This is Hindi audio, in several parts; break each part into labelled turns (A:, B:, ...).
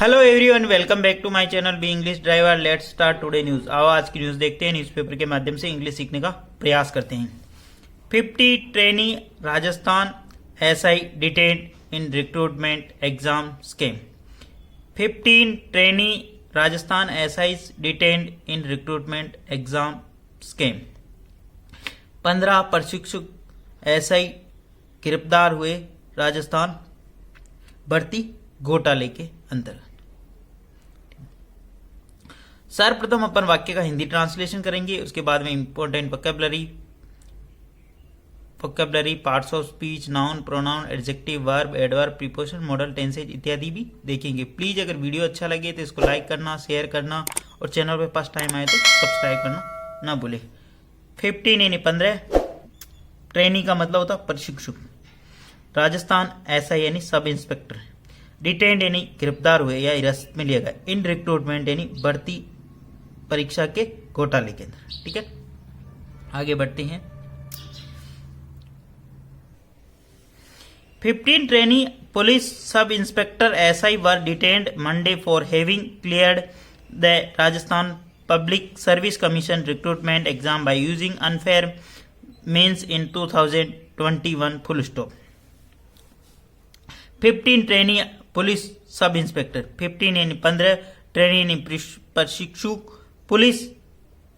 A: Hello everyone, welcome back to my channel be English driver. Let's start today news. आओ आज की न्यूज देखते हैं। न्यूज़पेपर के माध्यम से इंग्लिश सीखने का प्रयास करते हैं। 50 ट्रेनी राजस्थान एसआई डिटेन्ड इन recruitment exam scam. 15 trainee Rajasthan SI detained इन रिक्रूटमेंट एग्जाम स्कैम। 15 प्रशिक्षु एसआई गिरफ्तार हुए राजस्थान भर्ती घोटाले के अंतर्गत। सर्वप्रथम अपन वाक्य का हिंदी ट्रांसलेशन करेंगे, उसके बाद में important vocabulary, parts of speech, noun, pronoun, adjective, verb, adverb, preposition, model tenses इत्यादि भी देखेंगे। प्लीज अगर वीडियो अच्छा लगे तो इसको लाइक करना, शेयर करना और चैनल पे फर्स्ट टाइम आए तो सब्सक्राइब करना ना भूले। 15 यानी 15, ट्रेनी का मतलब होता प्रशिक्षु, राजस्थान एसआई यानी सब इंस्पेक्टर, डिटेन्ड यानी गिरफ्तार हुए या हिरासत में लिया गया, इन रिक्रूटमेंट यानी भर्ती परीक्षा के घोटाले के अंदर। ठीक है, आगे बढ़ते हैं। 15 trainee police sub inspector SI were detained Monday for having cleared the Rajasthan public service commission recruitment exam by using unfair means in 2021 full stop. 15 trainee police sub inspector, 15 यानी 15, ट्रेनी यानी प्रशिक्षु, पुलिस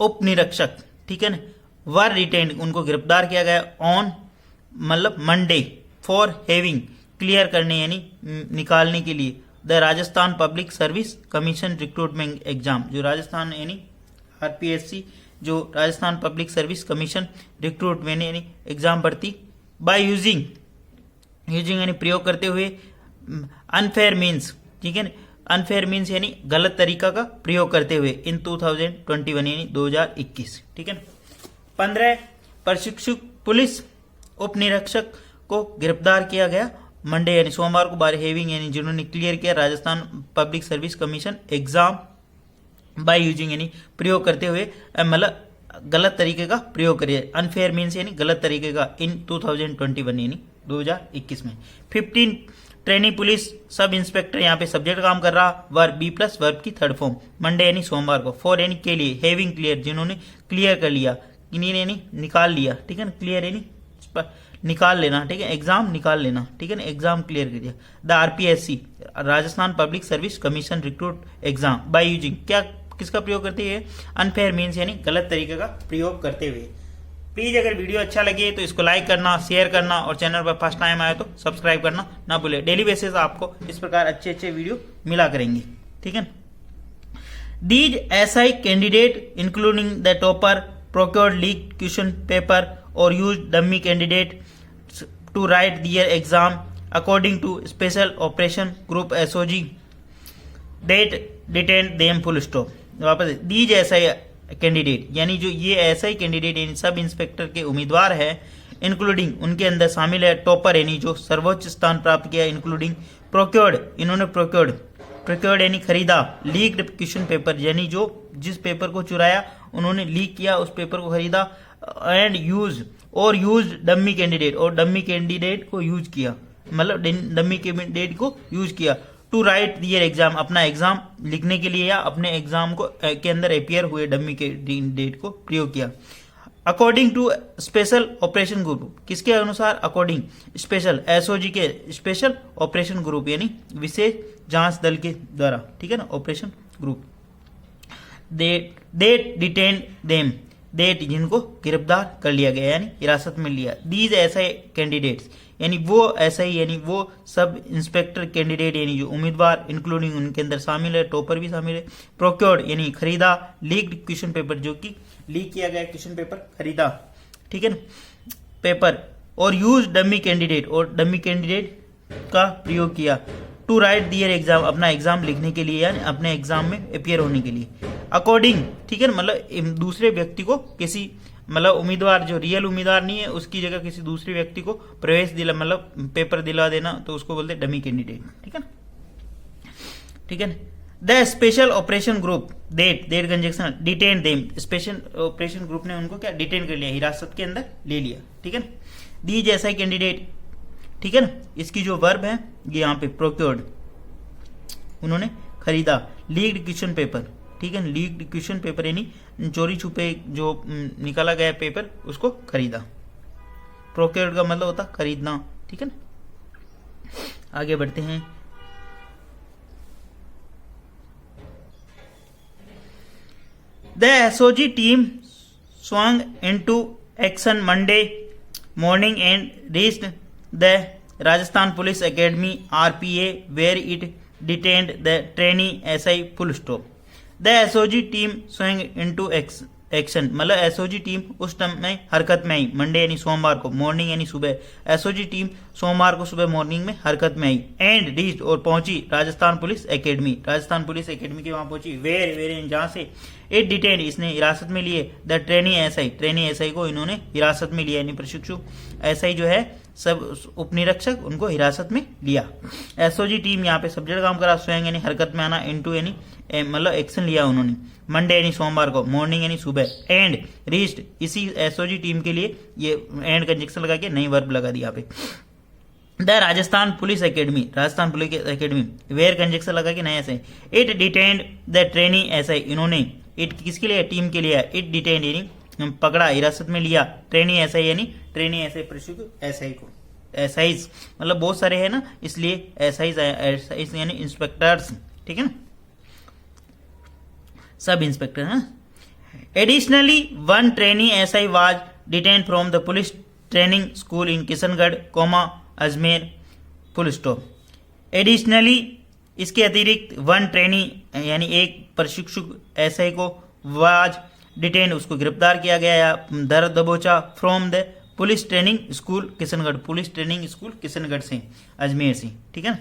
A: उप निरीक्षक, ठीक है ना, वर रिटेन्ड उनको गिरफ्तार किया गया, ऑन मतलब मंडे, फॉर हैविंग क्लियर करने यानी निकालने के लिए, the Rajasthan public service commission recruitment exam, जो राजस्थान यानी आरपीएससी, जो Rajasthan public service commission recruitment यानी एग्जाम भर्ती, बाय यूजिंग यानी प्रयोग करते हुए, अनफेयर मीन्स, ठीक है ना, अनफेयर मीन्स यानी गलत तरीका का प्रयोग करते हुए, इन 2021 यानी 2021। ठीक है ना, 15 प्रशिक्षु पुलिस उप निरीक्षक को गिरफ्तार किया गया मंडे यानी सोमवार को, बाय हैविंग यानी जिन्होंने क्लियर किया Rajasthan public service commission exam, by using यानी प्रयोग करते हुए, मतलब गलत तरीके का प्रयोग करिए, अनफेयर मीन्स यानी गलत तरीके का, इन 2021 यानी 2021 में। 15 ट्रेनी पुलिस सब इंस्पेक्टर, यहाँ पे सब्जेक्ट काम कर रहा, वर्ब बी प्लस वर्ब की थर्ड फॉर्म, मंडे यानी सोमवार को, फॉर यानी के लिए, हैविंग क्लियर जिन्होंने क्लियर कर लिया, यानी निकाल लिया, ठीक है ना, क्लियर यानी निकाल लेना, ठीक है, एग्जाम निकाल लेना, ठीक है ना, एग्जाम क्लियर कर दिया, the RPSC Rajasthan public service commission recruit exam, by using क्या किसका प्रयोग करते हुए, अनफेयर मीन्स यानी गलत तरीके का प्रयोग करते हुए। प्लीज अगर वीडियो अच्छा लगे तो इसको लाइक करना, शेयर करना और चैनल पर फर्स्ट टाइम आए तो सब्सक्राइब करना ना भूले। डेली बेसिस आपको इस प्रकार अच्छे अच्छे वीडियो मिला करेंगे, ठीक है। These SI candidate including the topper procured leak question paper और use dummy candidate to write their exam according to special operation group SOG that detain them full stop. वापस, दीज एसआई कैंडिडेट यानी जो ये एसआई कैंडिडेट यानी सब इंस्पेक्टर के उम्मीदवार है, इंक्लूडिंग उनके अंदर शामिल है टॉपर यानी जो सर्वोच्च स्थान प्राप्त किया, इंक्लूडिंग प्रोक्योर्ड इन्होंने प्रोक्योर्ड यानी खरीदा, लीक्ड क्वेश्चन पेपर यानी जो जिस पेपर को चुराया उन्होंने लीक किया उस पेपर को खरीदा, एंड यूज डमी कैंडिडेट और डमी कैंडिडेट को यूज किया, मतलब डमी कैंडिडेट को यूज किया, टू राइट दियर एग्जाम अपना एग्जाम लिखने के लिए या अपने एग्जाम को के अंदर अपियर हुए डमी कैंडिडेट को प्रयोग किया। According to special operation group किसके अनुसार, अकॉर्डिंग स्पेशल एसओजी के स्पेशल ऑपरेशन ग्रुप यानी विशेष जांच दल के द्वारा, ठीक है ना, operation group, that detain them that जिनको गिरफ्तार कर लिया गया यानी हिरासत में लिया, दीज एसआई कैंडिडेट्स यानी वो एसआई यानी वो सब इंस्पेक्टर कैंडिडेट यानी जो उम्मीदवार, इंक्लूडिंग उनके अंदर शामिल है, टॉपर भी शामिल है, प्रोक्योर्ड यानी खरीदा, लीक्ड क्वेश्चन पेपर जो कि लीक किया गया क्वेश्चन पेपर खरीदा, ठीक है ना, पेपर, और यूज डमी कैंडिडेट और डमी कैंडिडेट का प्रयोग किया, टू राइट दियर एग्जाम अपना एग्जाम लिखने के लिए यानी अपने एग्जाम में अपियर होने के लिए, अकॉर्डिंग, ठीक है ना, मतलब दूसरे व्यक्ति को किसी मतलब उम्मीदवार जो रियल उम्मीदवार नहीं है उसकी जगह किसी दूसरे व्यक्ति को प्रवेश दिला मतलब पेपर दिला देना तो उसको बोलते डमी कैंडिडेट, ठीक है ना, ठीक है ना। The special operation group that conjunction detain them, special operation group ने उनको क्या डिटेन कर लिया, हिरासत के अंदर ले लिया, ठीक है ना। दीज एसआई कैंडिडेट, ठीक है ना, इसकी जो वर्ब है ये यहाँ पे प्रोक्योर्ड उन्होंने खरीदा। लीक्ड क्वेश्चन पेपर, ठीक है, लीक्ड क्वेश्चन पेपर यानी चोरी छुपे जो निकाला गया पेपर उसको खरीदा। प्रोक्योर्ड का मतलब होता खरीदना, ठीक है ना। आगे बढ़ते हैं। The SOG team swung into action Monday morning and reached the Rajasthan Police Academy (RPA) where it detained the trainee SI full stop. The SOG team swung into action मतलब एसओजी टीम उस टाइम में हरकत में आई। मंडे यानी सोमवार को, मॉर्निंग यानी सुबह। एसओजी टीम सोमवार को सुबह मॉर्निंग में हरकत में आई। एंड रीच्ड और पहुंची Rajasthan police academy, Rajasthan police academy के वहां पहुंची। वेर जहां से इट डिटेन इसने हिरासत में लिए the trainee SI, trainee SI को इन्होंने हिरासत में लिया यानी प्रशिक्षु एसआई जो है सब उपनिरीक्षक उनको हिरासत में लिया। एसओजी टीम यहाँ पे सब्जेक्ट काम करा। स्वयं यानी हरकत में आना, इनटू यानी मतलब एक्शन लिया उन्होंने। मंडे यानी सोमवार को, मॉर्निंग यानी सुबह। एंड रीच्ड इसी एसओजी टीम के लिए ये एंड कंजक्शन लगा के नई वर्ब लगा दिया यहाँ पे। The Rajasthan police academy, Rajasthan police academy, where conjunction लगा के नया से। It detained the trainee SI, इन्होंने इट किसके लिए, टीम के लिए। इट डिटेन्ड यानी पकड़ा, हिरासत में लिया। ट्रेनी एसआई यानी ट्रेनी एसआई प्रशिक्षु एसआई को। एसआईज मतलब बहुत सारे हैं ना, इसलिए एसआईज यानी इंस्पेक्टर्स, ठीक है ना, सब इंस्पेक्टर है। Additionally one trainee SI was detain from the police training school in Kishangarh Ajmer full stop. Additionally इसके अतिरिक्त वन ट्रेनी यानी एक प्रशिक्षु एसआई को वाज डिटेन उसको गिरफ्तार किया गया या दर दबोचा from the police training school Kishangarh, police training school Kishangarh से, अजमेर से, ठीक है ना।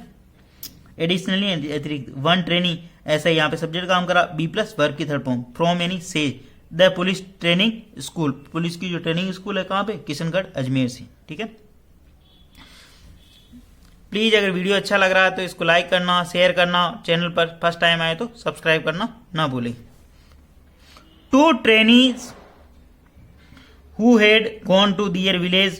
A: एडिशनली अतिरिक्त वन ट्रेनी ऐसा यहाँ पे सब्जेक्ट काम करा। बी प्लस वर्ब की थर्ड फॉर्म, फ्रॉम यानी से, the police training school, police की जो ट्रेनिंग स्कूल है कहाँ पे, किशनगढ़ अजमेर से, ठीक है। प्लीज अगर वीडियो अच्छा लग रहा है तो इसको लाइक करना, शेयर करना, चैनल पर फर्स्ट टाइम आए तो सब्सक्राइब करना ना भूलें। 2 trainees who had gone to their village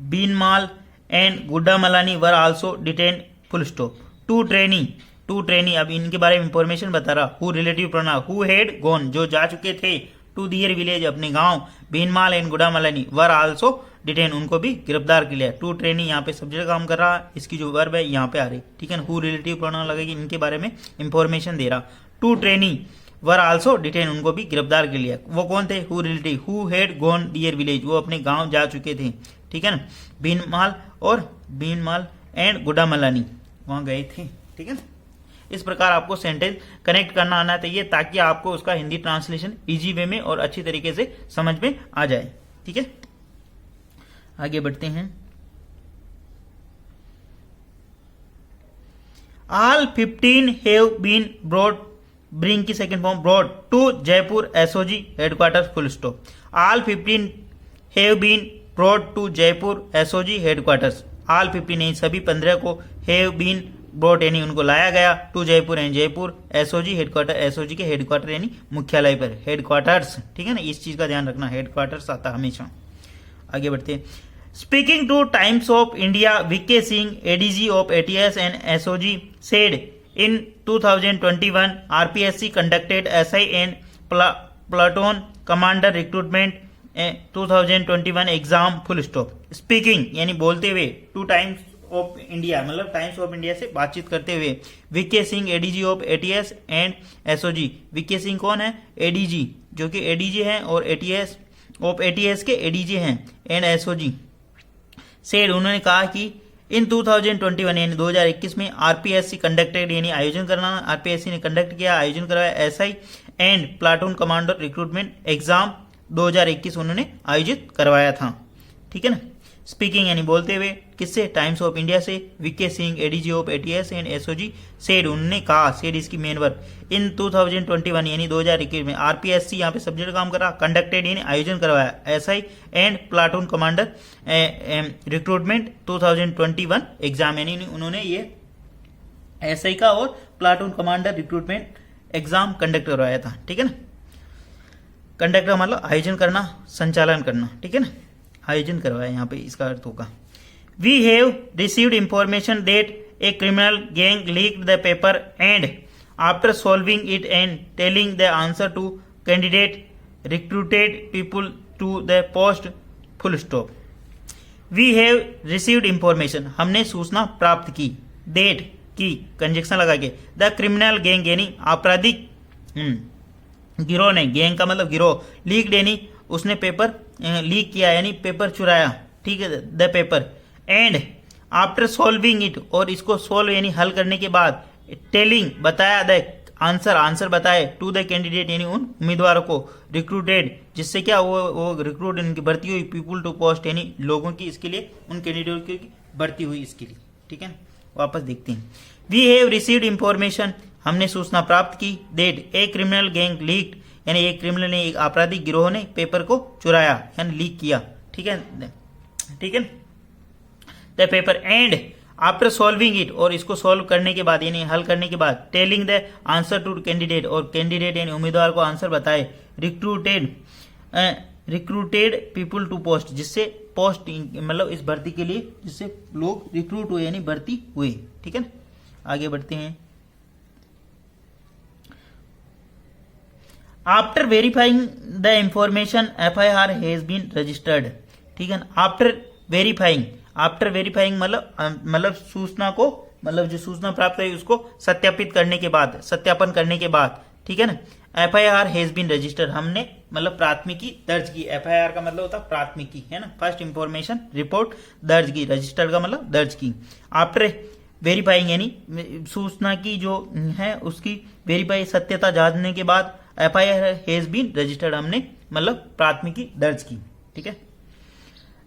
A: Beenmal and Gudamalani were also detained full stop. 2 trainee अब इनके बारे में इंफॉर्मेशन बता रहा। Who relative pronoun, who had gone जो जा चुके थे, टू दियर विलेज अपने गांव, बीनमाल एंड गुडामलानी वर आल्सो डिटेन उनको भी गिरफ्तार किया। 2 ट्रेनी यहाँ पे सब्जेक्ट काम कर रहा, इसकी जो वर्ब है यहाँ पे आ रही, ठीक है ना। हु रिलेटिव प्रोनाउन लगेगी, इनके बारे में इंफॉर्मेशन दे रहा। 2 ट्रेनी वर आल्सो डिटेन उनको भी गिरफ्तार कर लिया। वो कौन थे, who relative, who had gone there village वो अपने गांव जा चुके थे, ठीक है ना। बीनमाल एंड गुडामलानी वहां गए थे, ठीक है ना। इस प्रकार आपको सेंटेंस कनेक्ट करना आना चाहिए ताकि आपको उसका हिंदी ट्रांसलेशन इजी वे में और अच्छी तरीके से समझ में आ जाए, ठीक है। आगे बढ़ते हैं। All 15 have been brought, bring की second form brought to Jaipur SOG headquarter full stop. All 15 have been brought to Jaipur SOG headquarters. All 15 नहीं सभी 15 को have been brought यानी उनको लाया गया टू जयपुर यानी जयपुर एसओजी हेडक्वार्टर, एसओजी के हेडक्वार्टर यानी मुख्यालय पर, हेडक्वार्टर्स, ठीक है ना। इस चीज का ध्यान रखना, हेडक्वार्टर्स आता हमेशा। आगे बढ़ते हैं। Speaking to Times of India, V.K. Singh, ADG of ATS and SOG, said in 2021 RPSC conducted SI and platoon commander recruitment 2021 exam full stop. Speaking यानी बोलते हुए, टू टाइम्स ऑफ इंडिया मतलब टाइम्स ऑफ इंडिया से बातचीत करते हुए, VK Singh ADG of ATS and SOG. VK Singh कौन है, एडीजी जो कि एडीजी हैं और एटीएस ऑफ एटीएस के एडीजी हैं एंड एसओजी। सेड उन्होंने कहा कि इन 2021 यानी 2021 में आरपीएससी कंडक्टेड यानी आयोजन करना, आरपीएससी ने कंडक्ट किया, आयोजन करवाया SI and platoon commander recruitment exam 2021 उन्होंने आयोजित करवाया था, ठीक है ना। स्पीकिंग यानी बोलते हुए, किससे, टाइम्स ऑफ इंडिया से। VK Singh ADG of ATS and SOG said उन्होंने कहा, सेड इसकी मेन वर्ब, इन 2021 यानी 2021 में आरपीएससी यहाँ पे सब्जेक्ट काम कर रहा, कंडक्टेड यानी आयोजन करवाया, SI and platoon commander recruitment 2021 exam यानी उन्होंने ये एसआई का और platoon commander recruitment exam conduct करवाया था, ठीक है ना। कंडक्ट का मतलब आयोजन करना, संचालन करना, ठीक है ना, आयोजन करवाया यहाँ पे इसका अर्थ होगा। We have received information that a criminal gang leaked the paper and after solving it and telling the answer to candidate recruited people to the post full stop. We have received information, हमने सूचना प्राप्त की, डेट की कंजक्शन लगा के, द क्रिमिनल गैंग यानी आपराधिक गिरोह ने, गैंग का मतलब गिरोह, लीक्ड यानी उसने पेपर लीक किया यानी पेपर चुराया, ठीक है, the paper, and after solving it, और इसको सॉल्व यानी हल करने के बाद, टेलिंग बताया, द आंसर बताए, टू द कैंडिडेट यानी उन उम्मीदवारों को, रिक्रूटेड जिससे क्या वो रिक्रूट इनकी भर्ती हुई, पीपुल टू पोस्ट यानी लोगों की इसके लिए, उन कैंडिडेट की भर्ती हुई इसके लिए, ठीक है। वापस देखते हैं। वी हैव रिसीव्ड इंफॉर्मेशन, हमने सूचना प्राप्त की, that a criminal gang leaked यानी एक क्रिमिनल ने, एक आपराधिक गिरोह ने पेपर को चुराया यानी लीक किया, ठीक है, ठीक है, the paper, and after solving it, और इसको सॉल्व करने के बाद यानी हल करने के बाद, telling the answer to candidate, और कैंडिडेट यानी उम्मीदवार को आंसर बताए, रिक्रूटेड पीपुल टू पोस्ट जिससे पोस्ट मतलब इस भर्ती के लिए जिससे लोग रिक्रूट हुए यानी भर्ती हुए, ठीक है ना। आगे बढ़ते हैं। After verifying the information FIR has been registered, ठीक है ना। आफ्टर वेरीफाइंग मतलब सूचना को, मतलब जो सूचना प्राप्त हुई उसको सत्यापित करने के बाद, सत्यापन करने के बाद, ठीक है ना। FIR हैज बीन रजिस्टर्ड, हमने मतलब प्राथमिकी दर्ज की, FIR का मतलब होता है प्राथमिकी, है ना, फर्स्ट इंफॉर्मेशन रिपोर्ट दर्ज की, रजिस्टर्ड का मतलब दर्ज की। आफ्टर वेरीफाइंग यानी सूचना की जो है उसकी वेरीफाई सत्यता जानने के बाद, FIR हैज बीन रजिस्टर्ड, हमने मतलब प्राथमिकी दर्ज की, ठीक है।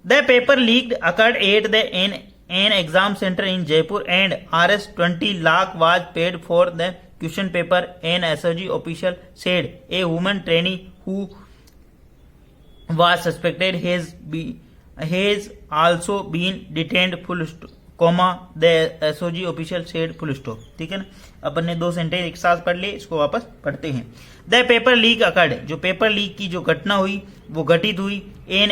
A: The paper leaked occurred at the an exam centre in Jaipur and Rs 20 lakh was paid for the question paper. An SOG official said a woman trainee who was suspected has also been detained. The SOG official said full stop, ठीक है ना। अपन ने दो सेंटेंस एक साथ पढ़ लिए, इसको वापस पढ़ते हैं। द पेपर लीक अकर्ड, जो पेपर लीक की जो घटना हुई वो घटित हुई, एन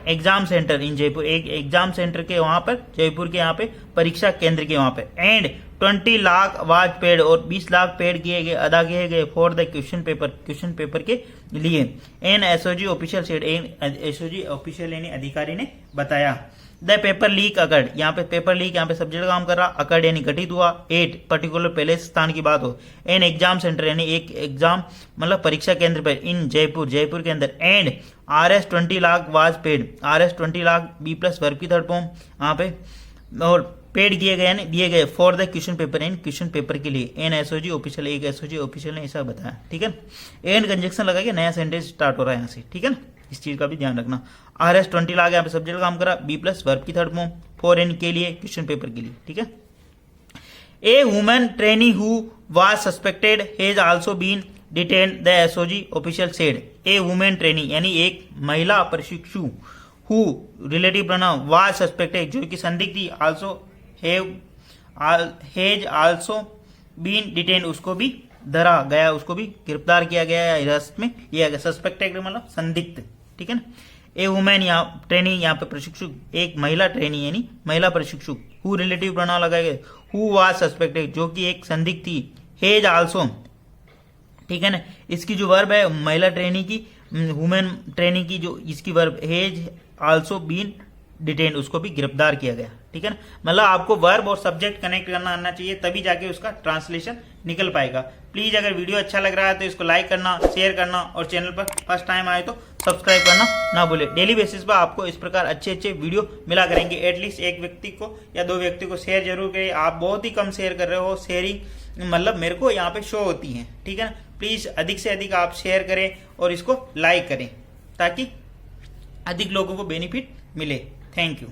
A: एग्जाम सेंटर इन जयपुर, एक एग्जाम सेंटर के वहां पर, जयपुर के यहाँ पे परीक्षा केंद्र के वहां पे, एंड 20 लाख वाज पेड, और 20 लाख पेड किए गए, अदा किए गए, फॉर द क्वेश्चन पेपर के लिए। An SOG official said, an SOG official यानी अधिकारी ने बताया। द पेपर लीक अकर्ड, यहाँ पे पेपर लीक यहाँ पे सब्जेक्ट काम कर रहा, अकर्ड यानी घटित हुआ, एट पर्टिकुलर पहले स्थान की बात हो, एन एग्जाम सेंटर यानी एक एग्जाम मतलब परीक्षा केंद्र पर, इन जयपुर के अंदर, and Rs 20 lakh was paid, Rs 20 lakh B+ verb की थर्ड फॉर्म यहाँ पे, और पेड किए गए यानी दिए गए, for the question paper, in question paper के लिए। एन SOG ऑफिशियल, एक SOG ऑफिशियल ने ऐसा बताया, ठीक है। एंड कंजक्शन लगा के नया सेंटेंस स्टार्ट हो रहा है यहाँ से, ठीक है ना, इस चीज का भी ध्यान रखना। Rs 20 लाख यहाँ पे सब्जेक्ट काम करा, B+ वर्ब की थर्ड फॉर्म, फॉर एन के लिए, क्वेश्चन पेपर के लिए, ठीक है। A woman trainee who was suspected has also been detained, the SOG official said. A women trainee यानी एक महिला प्रशिक्षु, who relative pronoun, was suspected जो कि संदिग्ध थी, also has also been detained उसको भी धरा गया, उसको भी गिरफ्तार किया गया या हिरासत में लिया गया, सस्पेक्टेड मतलब संदिग्ध, ठीक है ना। ए वुमेन यहाँ ट्रेनी, यहाँ पे प्रशिक्षु एक महिला ट्रेनी यानी महिला प्रशिक्षु, हु रिलेटिव प्रोनाउन लगाए गए, हु वाज सस्पेक्टेड जो कि एक संदिग्ध थी, हेज आल्सो, ठीक है ना। इसकी जो वर्ब है महिला ट्रेनी की, वुमेन ट्रेनी की जो इसकी verb, has also been detained उसको भी गिरफ्तार किया गया, ठीक है ना। मतलब आपको वर्ब और सब्जेक्ट कनेक्ट करना आना चाहिए, तभी जाके उसका ट्रांसलेशन निकल पाएगा। प्लीज अगर वीडियो अच्छा लग रहा है तो इसको लाइक करना, शेयर करना, और चैनल पर फर्स्ट टाइम आए तो सब्सक्राइब करना ना भूले। डेली बेसिस पर आपको इस प्रकार अच्छे वीडियो मिला करेंगे। एटलीस्ट एक व्यक्ति को या दो व्यक्ति को शेयर जरूर करें। आप बहुत ही कम शेयर कर रहे हो, शेयरिंग मतलब मेरे को यहाँ पे शो होती है, ठीक है ना। प्लीज अधिक से अधिक आप शेयर करें और इसको लाइक करें ताकि अधिक लोगों को बेनिफिट मिले। Thank you.